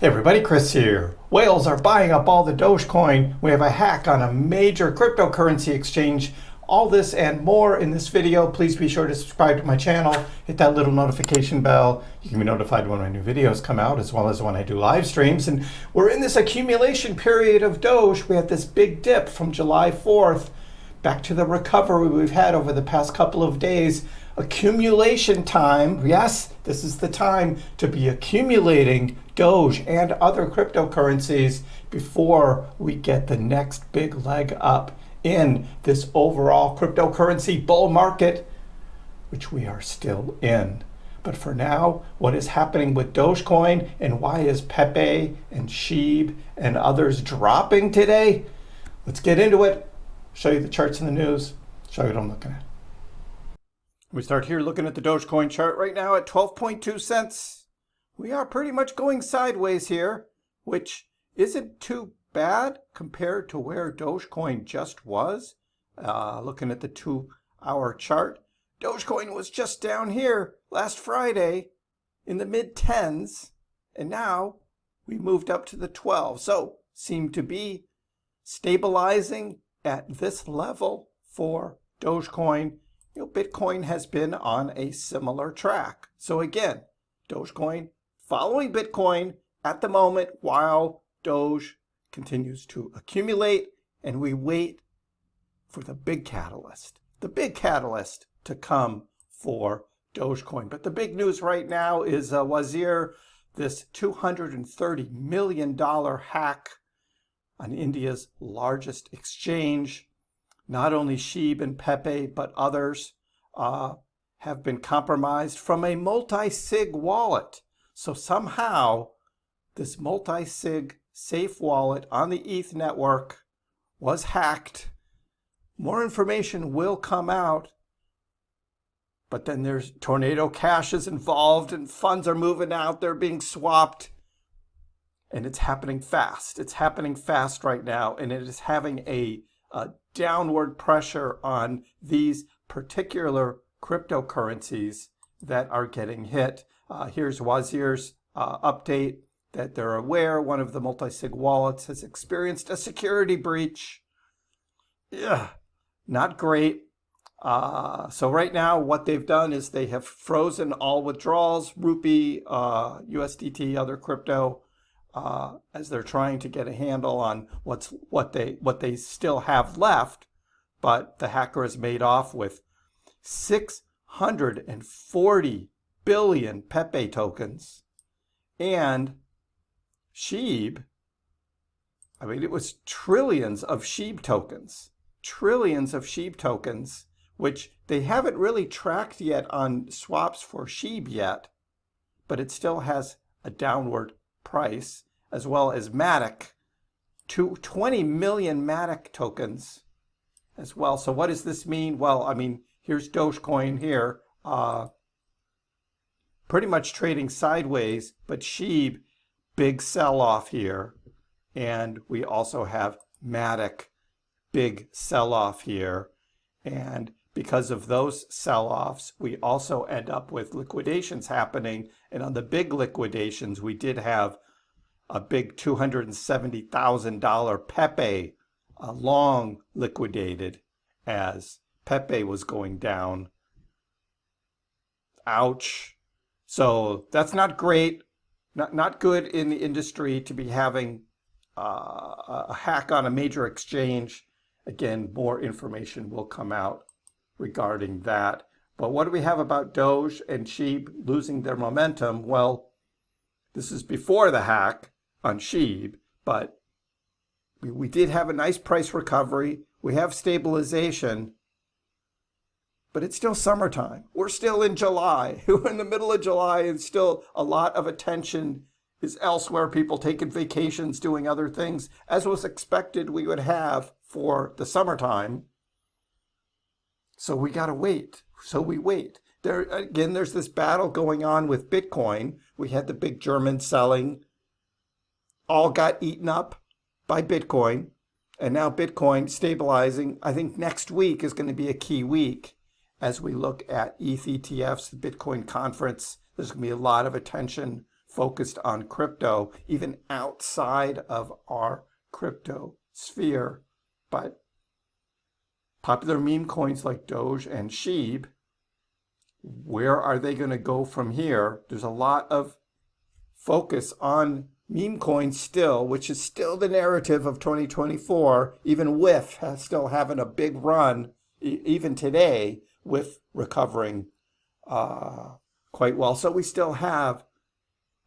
Hey everybody, Chris here. Whales are buying up all the Dogecoin. We have a hack on a major cryptocurrency exchange. All this and more in this video. Please be sure to subscribe to my channel. Hit that little notification bell. You can be notified when my new videos come out, as well as when I do live streams. And we're in this accumulation period of Doge. We had this big dip from July 4th back to the recovery we've had over the past couple of days. Accumulation time. Yes, this is the time to be accumulating Doge and other cryptocurrencies before we get the next big leg up in this overall cryptocurrency bull market, which we are still in. But for now, what is happening with Dogecoin and why is Pepe and Sheeb and others dropping today? Let's get into it. Show you the charts in the news. Show you what I'm looking at. We start here looking at the Dogecoin chart right now at 12.2 cents. We are pretty much going sideways here, which isn't too bad compared to where Dogecoin just was. Looking at the 2-hour chart, Dogecoin was just down here last Friday in the mid-10s, and now we moved up to the 12. So seem to be stabilizing at this level for Dogecoin. Bitcoin has been on a similar track. So again, Dogecoin following Bitcoin at the moment while Doge continues to accumulate, and we wait for the big catalyst to come for Dogecoin. But the big news right now is Wazir, this $230 million hack on India's largest exchange. Not only Sheeb and Pepe, but others have been compromised from a multi-sig wallet. So somehow this multi-sig safe wallet on the ETH network was hacked. More information will come out, but then there's Tornado Cash is involved and funds are moving out. They're being swapped. And it's happening fast. It's happening fast right now, and it is having a downward pressure on these particular cryptocurrencies that are getting hit. Here's Wazir's update that they're aware one of the multi-sig wallets has experienced a security breach. Yeah, not great. So right now what they've done is they have frozen all withdrawals, rupee, USDT, other crypto, as they're trying to get a handle on what they still have left. But the hacker has made off with 640 billion Pepe tokens, and Sheeb, I mean, it was trillions of Sheeb tokens, which they haven't really tracked yet on swaps for Sheeb yet, but it still has a downward price, as well as Matic, 20 million Matic tokens as well. So what does this mean? Well, I mean, here's Dogecoin here, pretty much trading sideways, but Sheeb, big sell-off here. And we also have Matic, big sell-off here. And because of those sell-offs, we also end up with liquidations happening. And on the big liquidations, we did have a big $270,000 Pepe long liquidated as Pepe was going down. Ouch. So that's not great. Not good in the industry to be having a hack on a major exchange. Again, more information will come out regarding that. But what do we have about Doge and Sheeb losing their momentum? Well, this is before the hack on Sheeb, but we did have a nice price recovery. We have stabilization, but it's still summertime. We're still in July. We're in the middle of July, and still a lot of attention is elsewhere. People taking vacations, doing other things, as was expected we would have for the summertime. So we got to wait. So we wait. There again, there's this battle going on with Bitcoin. We had the big German selling. All got eaten up by Bitcoin. And now Bitcoin stabilizing. I think next week is going to be a key week as we look at ETH ETFs, the Bitcoin conference. There's going to be a lot of attention focused on crypto, even outside of our crypto sphere. But popular meme coins like Doge and Sheeb, where are they going to go from here? There's a lot of focus on meme coins still, which is still the narrative of 2024. Even WIF has still having a big run, even today, with recovering quite well. So we still have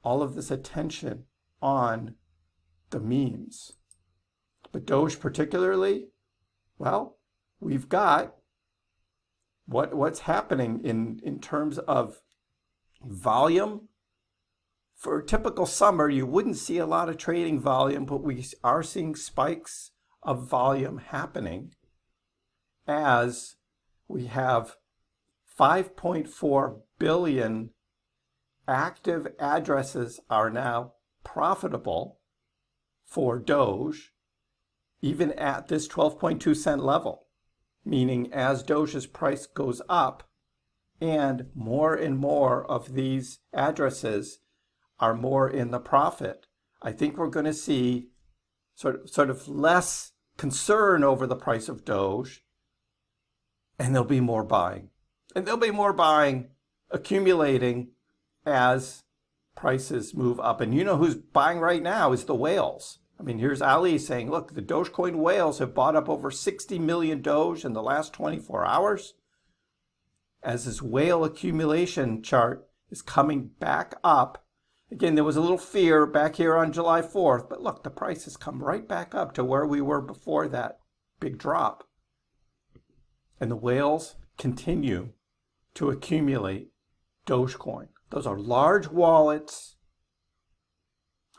all of this attention on the memes. But Doge particularly, well, we've got what's happening in terms of volume. For a typical summer, you wouldn't see a lot of trading volume, but we are seeing spikes of volume happening as we have 5.4 billion active addresses are now profitable for Doge, even at this 12.2 cent level, meaning as Doge's price goes up and more of these addresses are more in the profit, I think we're going to see sort of less concern over the price of Doge, and there'll be more buying. And there'll be more buying accumulating as prices move up. And you know who's buying right now is the whales. I mean, here's Ali saying, look, the Dogecoin whales have bought up over 60 million Doge in the last 24 hours. As this whale accumulation chart is coming back up. Again, there was a little fear back here on July 4th, but look, the price has come right back up to where we were before that big drop. And the whales continue to accumulate Dogecoin. Those are large wallets,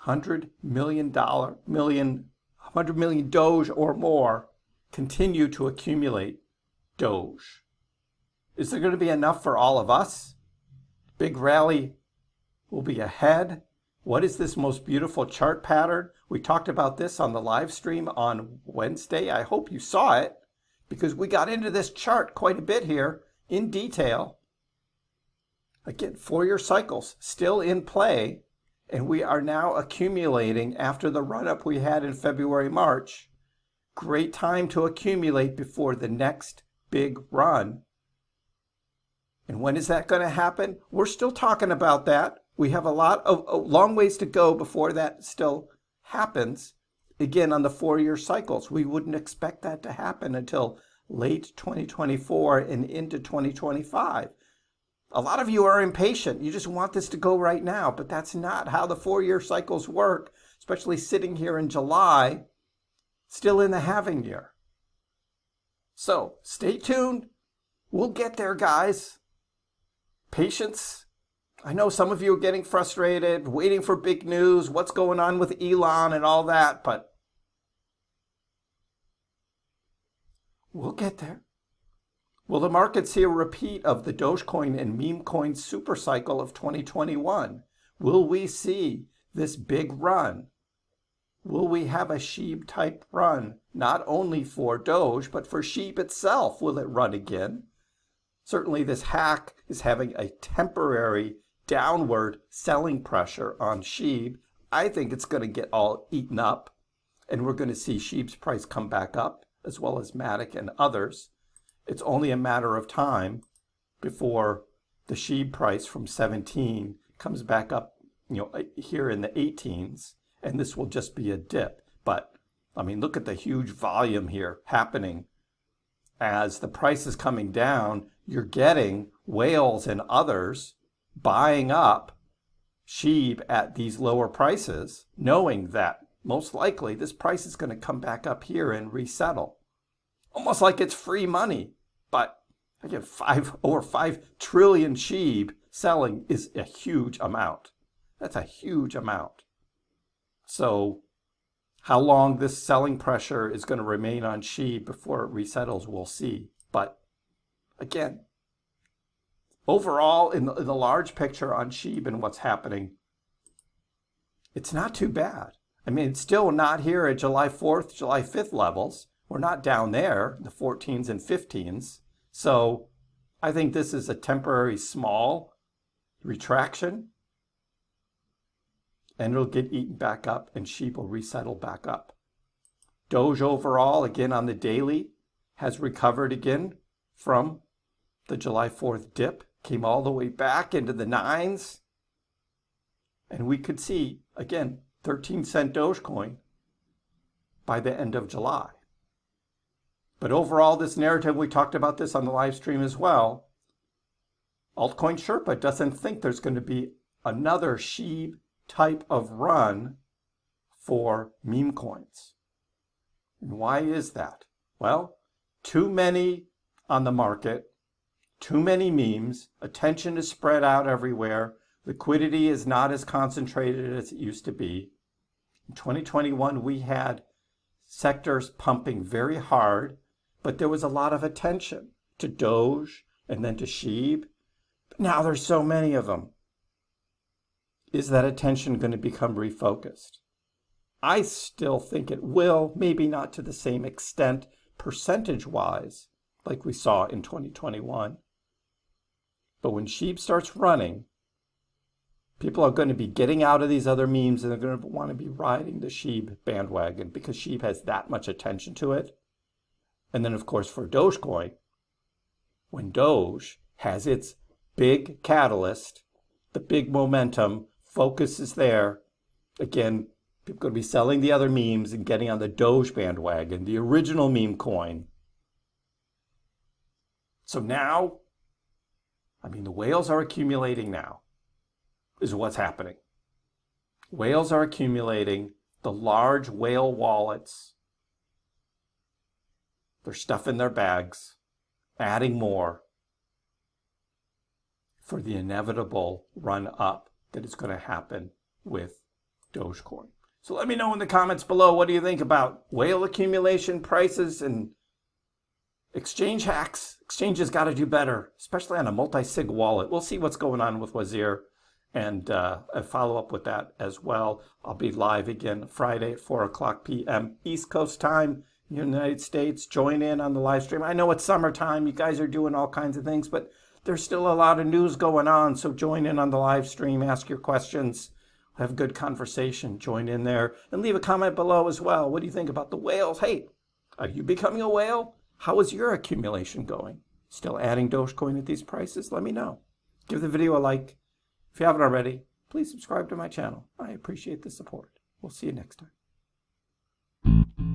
$100 million Doge or more continue to accumulate Doge. Is there going to be enough for all of us? Big rally will be ahead. What is this most beautiful chart pattern? We talked about this on the live stream on Wednesday. I hope you saw it because we got into this chart quite a bit here in detail. Again, 4-year cycles still in play, and we are now accumulating after the run-up we had in February, March. Great time to accumulate before the next big run. And when is that going to happen? We're still talking about that. We have a long ways to go before that still happens. Again, on the 4-year cycles, we wouldn't expect that to happen until late 2024 and into 2025. A lot of you are impatient. You just want this to go right now, but that's not how the 4-year cycles work, especially sitting here in July, still in the halving year. So stay tuned. We'll get there, guys. Patience. I know some of you are getting frustrated, waiting for big news, what's going on with Elon and all that, but we'll get there. Will the market see a repeat of the Dogecoin and Memecoin supercycle of 2021? Will we see this big run? Will we have a Sheeb type run, not only for Doge, but for Sheeb itself? Will it run again? Certainly this hack is having a temporary downward selling pressure on Sheeb. I think it's going to get all eaten up, and we're going to see Sheeb's price come back up, as well as Matic and others. It's only a matter of time before the Sheeb price from 17 comes back up, here in the 18s, and this will just be a dip. But I mean, look at the huge volume here happening. As the price is coming down, you're getting whales and others buying up Sheeb at these lower prices, knowing that most likely this price is going to come back up here and resettle. Almost like it's free money. But again, over 5 trillion Sheeb selling is a huge amount. That's a huge amount. So how long this selling pressure is going to remain on Sheeb before it resettles, we'll see. But again, overall, in the large picture on Sheeb and what's happening, it's not too bad. I mean, it's still not here at July 4th, July 5th levels. We're not down there, the 14s and 15s. So I think this is a temporary small retraction. and it'll get eaten back up and sheep will resettle back up. Doge overall, again on the daily, has recovered again from the July 4th dip, came all the way back into the 9s. And we could see, again, 13-cent Dogecoin by the end of July. But overall, this narrative, we talked about this on the live stream as well, Altcoin Sherpa doesn't think there's going to be another SHIB type of run for meme coins. And why is that? Well, too many on the market, too many memes, attention is spread out everywhere, liquidity is not as concentrated as it used to be. In 2021, we had sectors pumping very hard, but there was a lot of attention to Doge and then to SHIB. But now there's so many of them. Is that attention going to become refocused? I still think it will, maybe not to the same extent percentage-wise like we saw in 2021. But when SHIB starts running, people are going to be getting out of these other memes and they're going to want to be riding the SHIB bandwagon because SHIB has that much attention to it. And then, of course, for Dogecoin, when Doge has its big catalyst, the big momentum, focus is there, again, people are going to be selling the other memes and getting on the Doge bandwagon, the original meme coin. So now, the whales are accumulating now, is what's happening. Whales are accumulating, the large whale wallets, they're stuffing their bags, adding more for the inevitable run up that is going to happen with Dogecoin. So let me know in the comments below, what do you think about whale accumulation, prices, and exchange hacks? Exchanges got to do better, especially on a multi-sig wallet. We'll see what's going on with Wazir and follow up with that as well. I'll be live again Friday at 4 o'clock p.m. East Coast time in the United States. Join in on the live stream. I know it's summertime. You guys are doing all kinds of things, but there's still a lot of news going on. So join in on the live stream. Ask your questions. Have a good conversation. Join in there. And leave a comment below as well. What do you think about the whales? Hey, are you becoming a whale? How is your accumulation going? Still adding Dogecoin at these prices? Let me know. Give the video a like. If you haven't already, please subscribe to my channel. I appreciate the support. We'll see you next time.